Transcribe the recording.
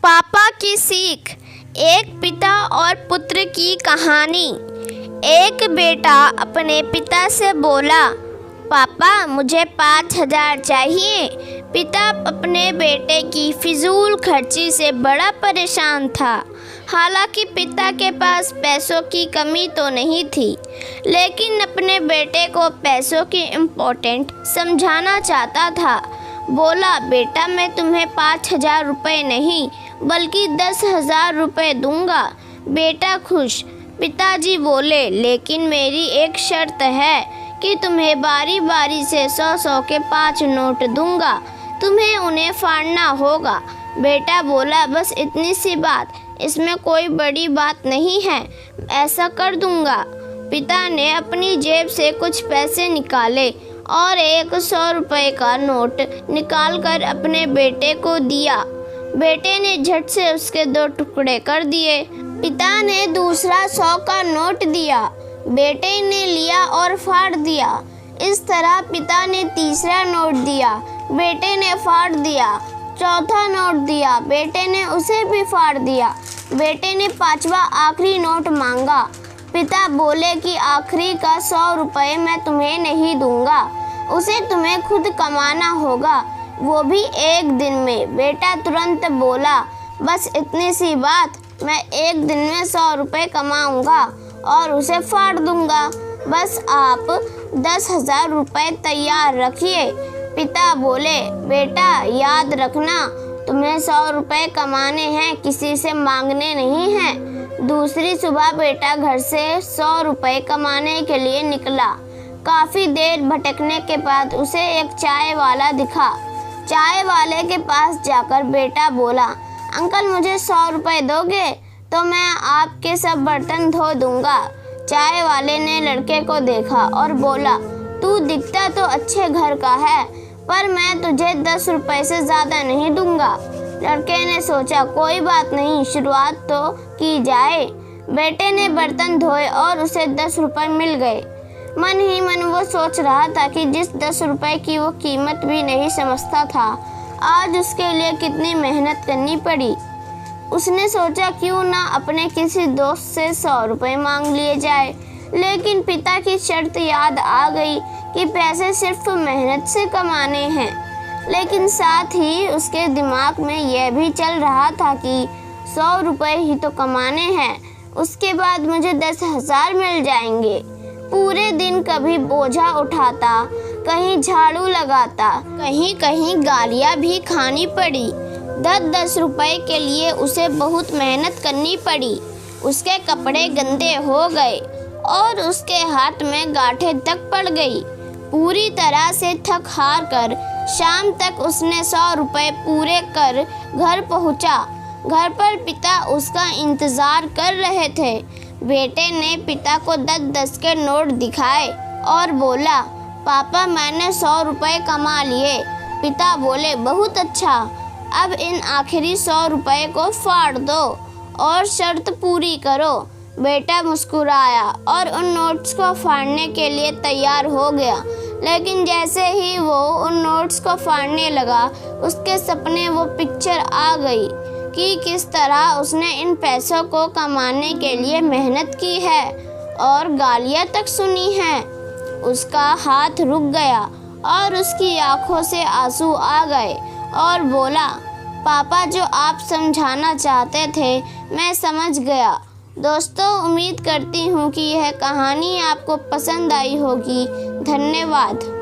पापा की सीख। एक पिता और पुत्र की कहानी। एक बेटा अपने पिता से बोला, पापा मुझे 5,000 चाहिए। पिता अपने बेटे की फिजूल खर्ची से बड़ा परेशान था। हालांकि पिता के पास पैसों की कमी तो नहीं थी, लेकिन अपने बेटे को पैसों की इम्पोर्टेंट समझाना चाहता था। बोला, बेटा मैं तुम्हें 5,000 रुपये नहीं बल्कि 10,000 रुपये दूंगा। बेटा खुश। पिताजी बोले, लेकिन मेरी एक शर्त है कि तुम्हें बारी बारी से 100-100 के 5 नोट दूंगा। तुम्हें उन्हें फाड़ना होगा। बेटा बोला, बस इतनी सी बात, इसमें कोई बड़ी बात नहीं है, ऐसा कर दूंगा। पिता ने अपनी जेब से कुछ पैसे निकाले और एक 100 रुपये का नोट निकालकर अपने बेटे को दिया। बेटे ने झट से उसके 2 टुकड़े कर दिए। पिता ने दूसरा 100 का नोट दिया। बेटे ने लिया और फाड़ दिया। इस तरह पिता ने तीसरा नोट दिया, बेटे ने फाड़ दिया। चौथा नोट दिया, बेटे ने उसे भी फाड़ दिया। बेटे ने 5वां आखिरी नोट मांगा। पिता बोले कि आखिरी का 100 रुपये मैं तुम्हें नहीं दूंगा, उसे तुम्हें खुद कमाना होगा, वो भी एक दिन में। बेटा तुरंत बोला, बस इतनी सी बात, मैं एक दिन में 100 रुपये कमाऊंगा और उसे फाड़ दूंगा। बस आप 10,000 रुपये तैयार रखिए। पिता बोले, बेटा याद रखना, तुम्हें 100 रुपये कमाने हैं, किसी से मांगने नहीं हैं। दूसरी सुबह बेटा घर से 100 रुपये कमाने के लिए निकला। काफ़ी देर भटकने के बाद उसे एक चाय वाला दिखा। चाय वाले के पास जाकर बेटा बोला, अंकल मुझे 100 रुपये दोगे तो मैं आपके सब बर्तन धो दूंगा। चाय वाले ने लड़के को देखा और बोला, तू दिखता तो अच्छे घर का है, पर मैं तुझे 10 रुपये से ज़्यादा नहीं दूंगा। लड़के ने सोचा, कोई बात नहीं, शुरुआत तो की जाए। बेटे ने बर्तन धोए और उसे 10 रुपये मिल गए। मन ही मन वो सोच रहा था कि जिस 10 रुपये की वो कीमत भी नहीं समझता था, आज उसके लिए कितनी मेहनत करनी पड़ी। उसने सोचा, क्यों ना अपने किसी दोस्त से 100 रुपये मांग लिए जाए। लेकिन पिता की शर्त याद आ गई कि पैसे सिर्फ मेहनत से कमाने हैं। लेकिन साथ ही उसके दिमाग में यह भी चल रहा था कि 100 रुपये ही तो कमाने हैं, उसके बाद मुझे 10,000 मिल जाएंगे। पूरे दिन कभी बोझा उठाता, कहीं झाड़ू लगाता, कहीं कहीं गालियाँ भी खानी पड़ी। 10-10 रुपये के लिए उसे बहुत मेहनत करनी पड़ी। उसके कपड़े गंदे हो गए और उसके हाथ में गांठें तक पड़ गई। पूरी तरह से थक हार कर शाम तक उसने 100 रुपये पूरे कर घर पहुंचा। घर पर पिता उसका इंतज़ार कर रहे थे। बेटे ने पिता को 10-10 के नोट दिखाए और बोला, पापा मैंने 100 रुपये कमा लिए। पिता बोले, बहुत अच्छा, अब इन आखिरी 100 रुपये को फाड़ दो और शर्त पूरी करो। बेटा मुस्कुराया और उन नोट्स को फाड़ने के लिए तैयार हो गया। लेकिन जैसे ही वो उन नोट्स को फाड़ने लगा, उसके सपने वो पिक्चर आ गई कि किस तरह उसने इन पैसों को कमाने के लिए मेहनत की है और गालियाँ तक सुनी हैं। उसका हाथ रुक गया और उसकी आंखों से आंसू आ गए और बोला, पापा जो आप समझाना चाहते थे मैं समझ गया। दोस्तों, उम्मीद करती हूँ कि यह कहानी आपको पसंद आई होगी। धन्यवाद।